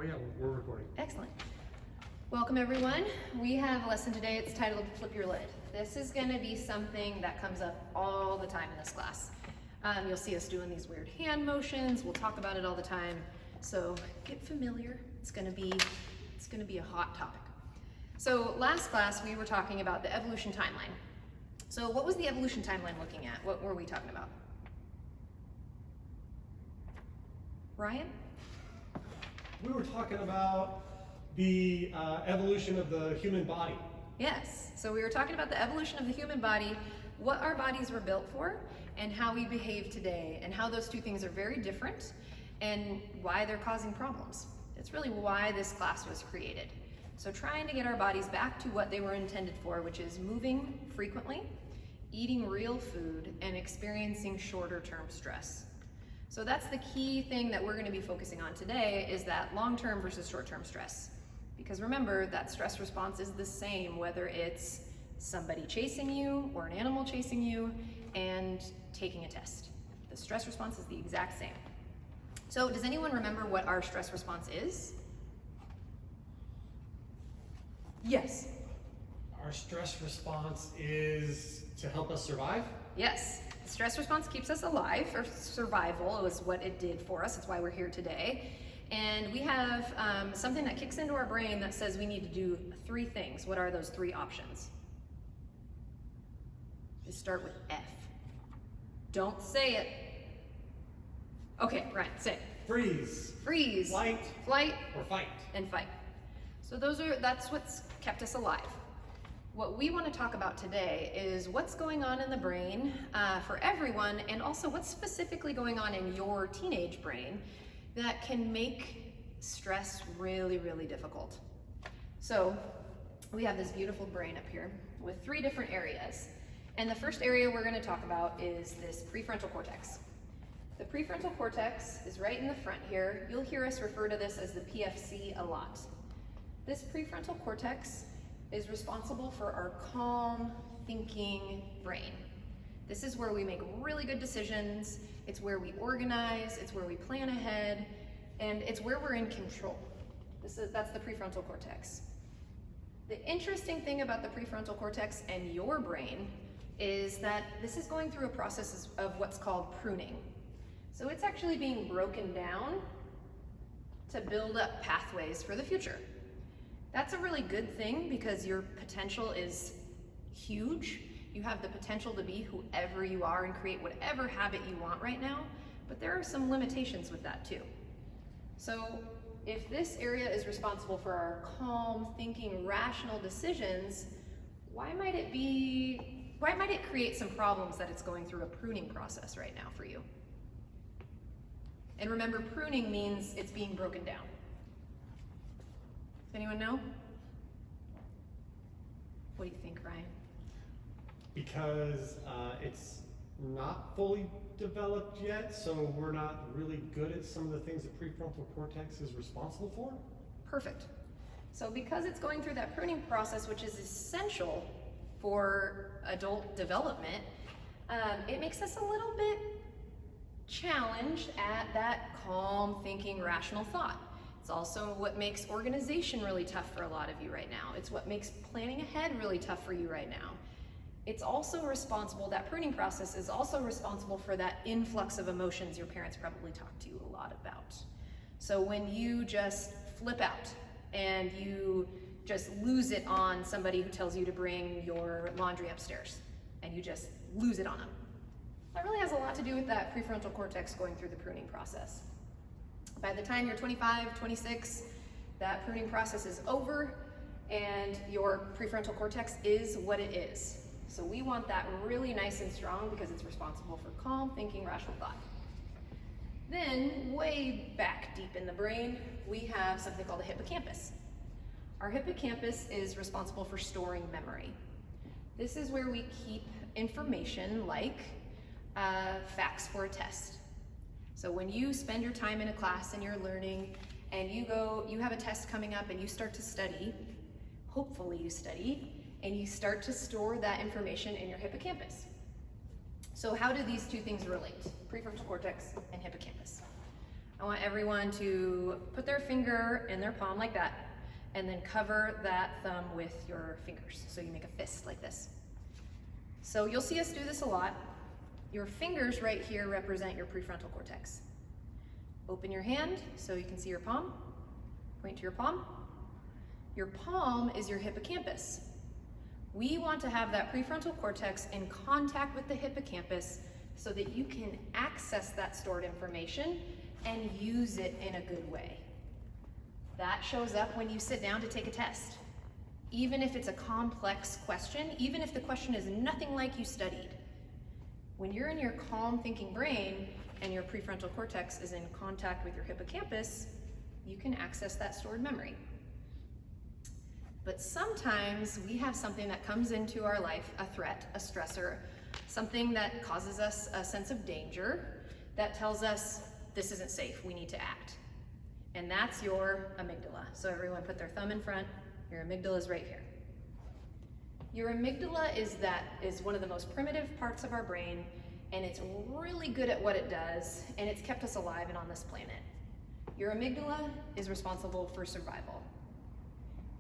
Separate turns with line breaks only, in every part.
Oh yeah, we're recording.
Excellent. Welcome everyone. We have a lesson today. It's titled Flip Your Lid. This is going to be something that comes up all the time in this class. You'll see us doing these weird hand motions. We'll talk about it all the time. So get familiar. It's going to be a hot topic. So last class we were talking about the evolution timeline. So what was the evolution timeline looking at? What were we talking about? Ryan?
We were talking about the evolution of the human body.
Yes, so we were talking about the evolution of the human body, what our bodies were built for, and how we behave today, and how those two things are very different, and why they're causing problems. It's really why this class was created. So trying to get our bodies back to what they were intended for, which is moving frequently, eating real food, and experiencing shorter-term stress. So that's the key thing that we're going to be focusing on today, is that long-term versus short-term stress. Because remember, that stress response is the same whether it's somebody chasing you or an animal chasing you and taking a test. The stress response is the exact same. So does anyone remember what our stress response is? Yes.
Our stress response is to help us survive?
Yes. The stress response keeps us alive, or survival is what it did for us. That's why we're here today. And we have something that kicks into our brain that says we need to do three things. What are those three options? They start with F. Don't say it. Okay, Ryan, say it.
Freeze.
Freeze.
Flight.
Flight.
Or fight.
And fight. So that's what's kept us alive. What we want to talk about today is what's going on in the brain for everyone, and also what's specifically going on in your teenage brain that can make stress really, really difficult. So we have this beautiful brain up here with three different areas. And the first area we're going to talk about is this prefrontal cortex. The prefrontal cortex is right in the front here. You'll hear us refer to this as the PFC a lot. This prefrontal cortex is responsible for our calm, thinking brain. This is where we make really good decisions, it's where we organize, it's where we plan ahead, and it's where we're in control. That's the prefrontal cortex. The interesting thing about the prefrontal cortex and your brain is that this is going through a process of what's called pruning. So it's actually being broken down to build up pathways for the future. That's a really good thing because your potential is huge. You have the potential to be whoever you are and create whatever habit you want right now, but there are some limitations with that too. So if this area is responsible for our calm, thinking, rational decisions, why might it create some problems that it's going through a pruning process right now for you? And remember, pruning means it's being broken down. Does anyone know? What do you think, Ryan?
Because it's not fully developed yet, so we're not really good at some of the things that prefrontal cortex is responsible for?
Perfect. So because it's going through that pruning process, which is essential for adult development, it makes us a little bit challenged at that calm thinking, rational thought. It's also what makes organization really tough for a lot of you right now. It's what makes planning ahead really tough for you right now. It's also responsible, that pruning process is also responsible for that influx of emotions your parents probably talk to you a lot about. So when you just flip out and you just lose it on somebody who tells you to bring your laundry upstairs, and you just lose it on them, that really has a lot to do with that prefrontal cortex going through the pruning process. By the time you're 25, 26, that pruning process is over and your prefrontal cortex is what it is. So we want that really nice and strong because it's responsible for calm thinking, rational thought. Then, way back deep in the brain, we have something called the hippocampus. Our hippocampus is responsible for storing memory. This is where we keep information like facts for a test. So when you spend your time in a class and you're learning and you have a test coming up and you start to study, hopefully you study, and you start to store that information in your hippocampus. So how do these two things relate? Prefrontal cortex and hippocampus. I want everyone to put their finger in their palm like that, and then cover that thumb with your fingers. So you make a fist like this. So you'll see us do this a lot. Your fingers right here represent your prefrontal cortex. Open your hand so you can see your palm. Point to your palm. Your palm is your hippocampus. We want to have that prefrontal cortex in contact with the hippocampus so that you can access that stored information and use it in a good way. That shows up when you sit down to take a test. Even if it's a complex question, even if the question is nothing like you studied, when you're in your calm thinking brain and your prefrontal cortex is in contact with your hippocampus, you can access that stored memory. But sometimes we have something that comes into our life, a threat, a stressor, something that causes us a sense of danger, that tells us this isn't safe, we need to act. And that's your amygdala. So everyone put their thumb in front, your amygdala is right here. Your amygdala is one of the most primitive parts of our brain, and it's really good at what it does, and it's kept us alive and on this planet. Your amygdala is responsible for survival.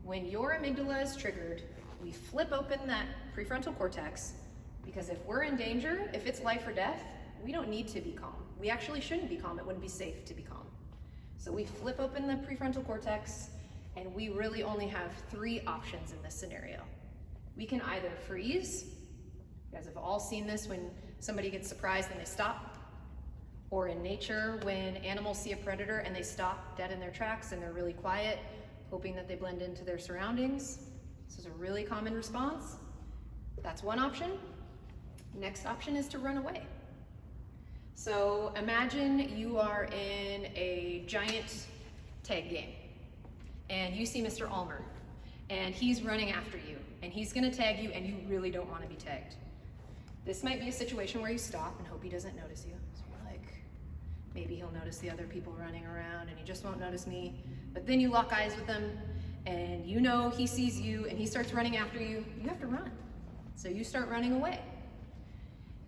When your amygdala is triggered, we flip open that prefrontal cortex, because if we're in danger, if it's life or death, we don't need to be calm. We actually shouldn't be calm. It wouldn't be safe to be calm. So we flip open the prefrontal cortex, and we really only have 3 options in this scenario. We can either freeze. You guys have all seen this when somebody gets surprised and they stop. Or in nature, when animals see a predator and they stop dead in their tracks and they're really quiet, hoping that they blend into their surroundings. This is a really common response. That's one option. Next option is to run away. So imagine you are in a giant tag game and you see Mr. Ulmer and he's running after you and he's gonna tag you and you really don't wanna be tagged. This might be a situation where you stop and hope he doesn't notice you. So you're like, maybe he'll notice the other people running around and he just won't notice me. But then you lock eyes with him and you know he sees you and he starts running after you. You have to run. So you start running away.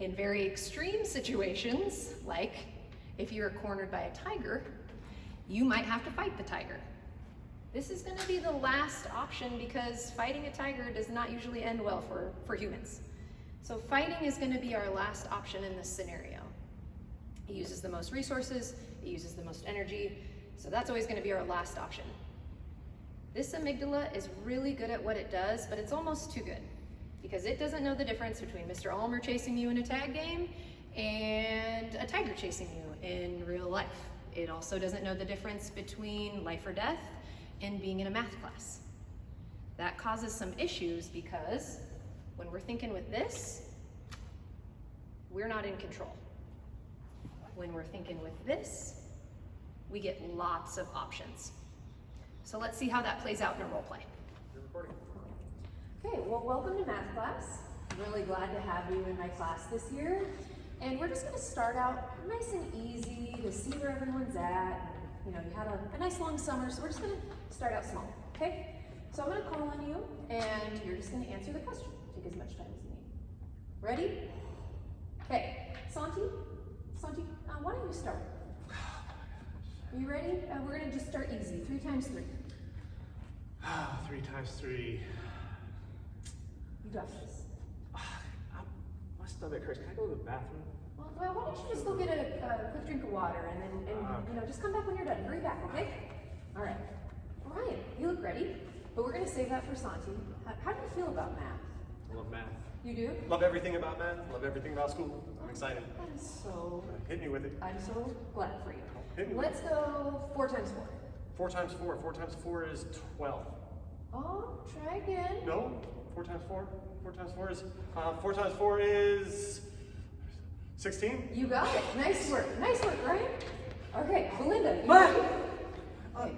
In very extreme situations, like if you're cornered by a tiger, you might have to fight the tiger. This is going to be the last option because fighting a tiger does not usually end well for humans. So fighting is going to be our last option in this scenario. It uses the most resources, it uses the most energy, so that's always going to be our last option. This amygdala is really good at what it does, but it's almost too good because it doesn't know the difference between Mr. Ulmer chasing you in a tag game and a tiger chasing you in real life. It also doesn't know the difference between life or death and being in a math class. That causes some issues because when we're thinking with this, we're not in control. When we're thinking with this, we get lots of options. So let's see how that plays out in a role play.
Okay, well, welcome to math class. I'm really glad to have you in my class this year. And we're just going to start out nice and easy to see where everyone's at. You know, you had a nice long summer, so we're just going to start out small, okay? So I'm going to call on you, and you're just going to answer the question. Take as much time as you need. Ready? Okay, Santi, why don't you start? Are you ready? We're going to just start easy. 3 times 3.
3 times 3.
You got this.
My stomach hurts. Can I go to the bathroom?
Well, why don't you just go get a quick drink of water and then you know, just come back when you're done. Hurry back, okay? All right. Ryan, you look ready, but we're going to save that for Santi. How do you feel about math?
I love math.
You do?
Love everything about math. Love everything about school. I'm excited.
I'm so
Hit me with it.
glad for you.
Hit me with
Let's go 4 times 4.
4 times 4. 4 times 4 is 12.
Oh, try again.
No? 4 times 4? 4 times 4 is 4 times 4 is 16.
You got it. Nice work, Ryan. Okay, Belinda. You
Ma!
ready? Okay.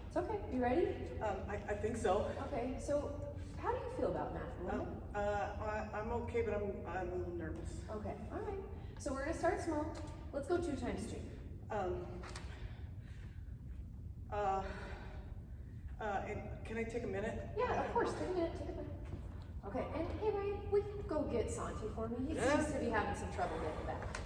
It's okay. You ready?
I think so.
Okay. So, how do you feel about math, Belinda?
I'm okay, but I'm a little nervous.
Okay. All right. So we're gonna start small. Let's go 2 times 2.
And can I take a minute?
Yeah, of course. Take a minute. Okay, and hey Ryan, we can go get Santi for me. He
Yeah.
seems to be having some trouble getting back.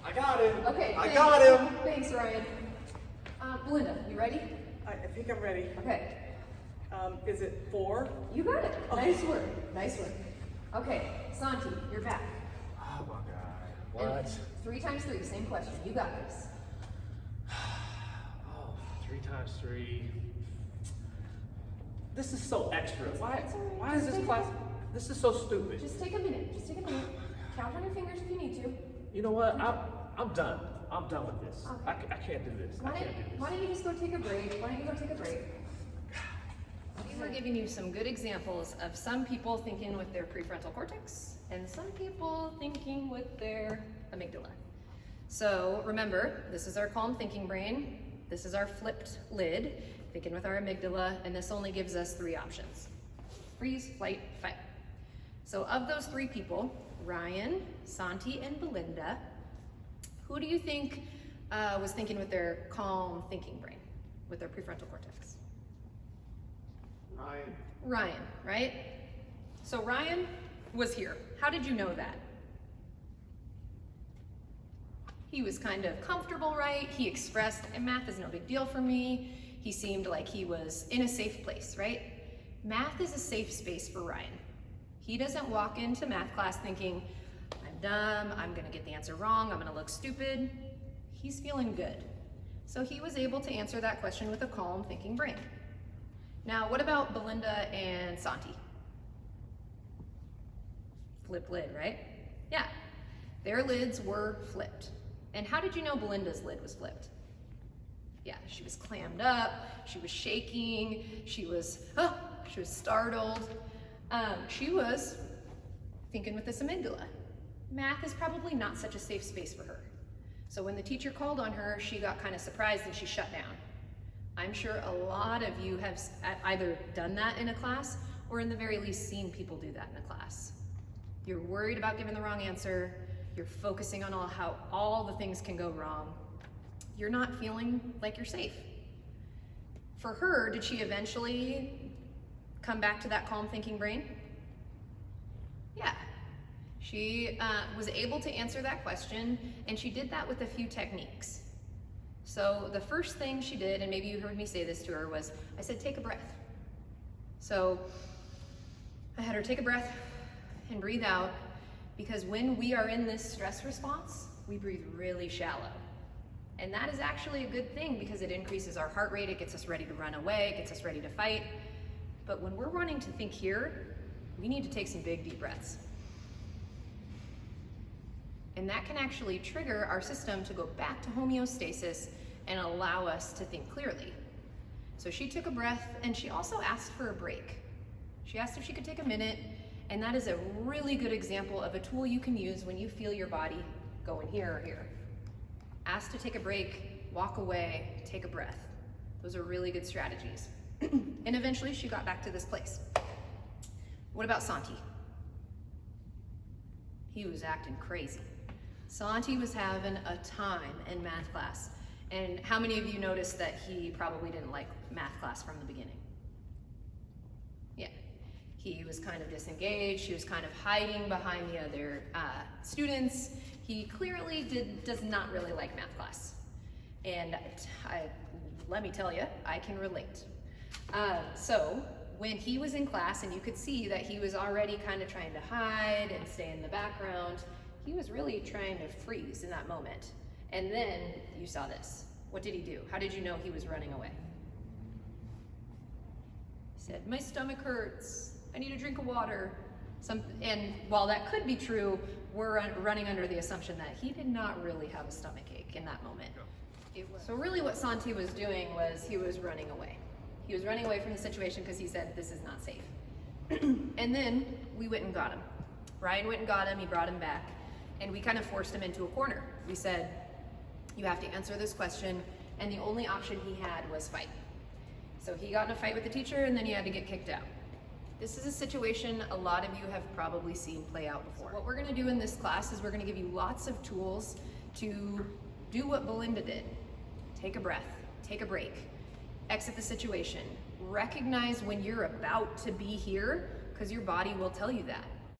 I got him.
Okay.
I
thanks.
got him.
Thanks, Ryan. Belinda, you ready?
I think I'm ready.
Okay.
Is it 4?
You got it. Nice work. Nice work. Okay, Santi, you're back.
Oh my God.
And
What?
3 times 3, same question. You got this.
Oh, 3 times 3. This is so extra. Why?
It's all right.
Why is
Just
this
take
class?
a-
This is so stupid.
Just take a minute. Just take a minute. Count on your fingers if you need to.
You know what? I'm done. I'm done with this.
Okay.
I can't do this. I
Why
can't do this.
don't you just go take a break? Why don't you go take a break?
We were giving you some good examples of some people thinking with their prefrontal cortex and some people thinking with their amygdala. So remember, this is our calm thinking brain, this is our flipped lid, thinking with our amygdala, and this only gives us 3 options: freeze, flight, fight. So of those 3 people, Ryan, Santi, and Belinda, who do you think was thinking with their calm thinking brain, with their prefrontal cortex? Ryan, right? So Ryan was here. How did you know that? He was kind of comfortable, right? He expressed, math is no big deal for me. He seemed like he was in a safe place, right? Math is a safe space for Ryan. He doesn't walk into math class thinking, I'm dumb, I'm gonna get the answer wrong, I'm gonna look stupid. He's feeling good. So he was able to answer that question with a calm thinking brain. Now, what about Belinda and Santi? Flipped lid, right? Yeah, their lids were flipped. And how did you know Belinda's lid was flipped? Yeah, she was clammed up, she was shaking, she was startled. She was thinking with this amygdala. Math is probably not such a safe space for her. So when the teacher called on her, she got kind of surprised and she shut down. I'm sure a lot of you have either done that in a class or in the very least seen people do that in a class. You're worried about giving the wrong answer, you're focusing on how all the things can go wrong. You're not feeling like you're safe. For her, did she eventually come back to that calm thinking brain? Yeah. She was able to answer that question, and she did that with a few techniques. So the first thing she did, and maybe you heard me say this to her, was I said, take a breath. So I had her take a breath and breathe out, because when we are in this stress response, we breathe really shallow. And that is actually a good thing because it increases our heart rate, it gets us ready to run away, it gets us ready to fight. But when we're running to think here, we need to take some big deep breaths. And that can actually trigger our system to go back to homeostasis and allow us to think clearly. So she took a breath and she also asked for a break. She asked if she could take a minute, and that is a really good example of a tool you can use when you feel your body going here or here. Ask to take a break, walk away, take a breath. Those are really good strategies. And eventually she got back to this place. What about Santi? He was acting crazy. Santi was having a time in math class. And how many of you noticed that he probably didn't like math class from the beginning? Yeah, he was kind of disengaged, he was kind of hiding behind the other students. He clearly does not really like math class. And let me tell you, I can relate. So when he was in class and you could see that he was already kind of trying to hide and stay in the background, he was really trying to freeze in that moment. And then you saw this. What did he do? How did you know he was running away? He said, my stomach hurts. I need a drink of water. And while that could be true, we're running under the assumption that he did not really have a stomach ache in that moment. So really what Santi was doing was he was running away. He was running away from the situation because he said, this is not safe. And then we went and got him. Ryan went and got him, he brought him back, and we kind of forced him into a corner. We said, you have to answer this question, and the only option he had was fight. So he got in a fight with the teacher, and then he had to get kicked out. This is a situation a lot of you have probably seen play out before. What we're gonna do in this class is we're gonna give you lots of tools to do what Belinda did. Take a breath, take a break, exit the situation, recognize when you're about to be here, because your body will tell you that.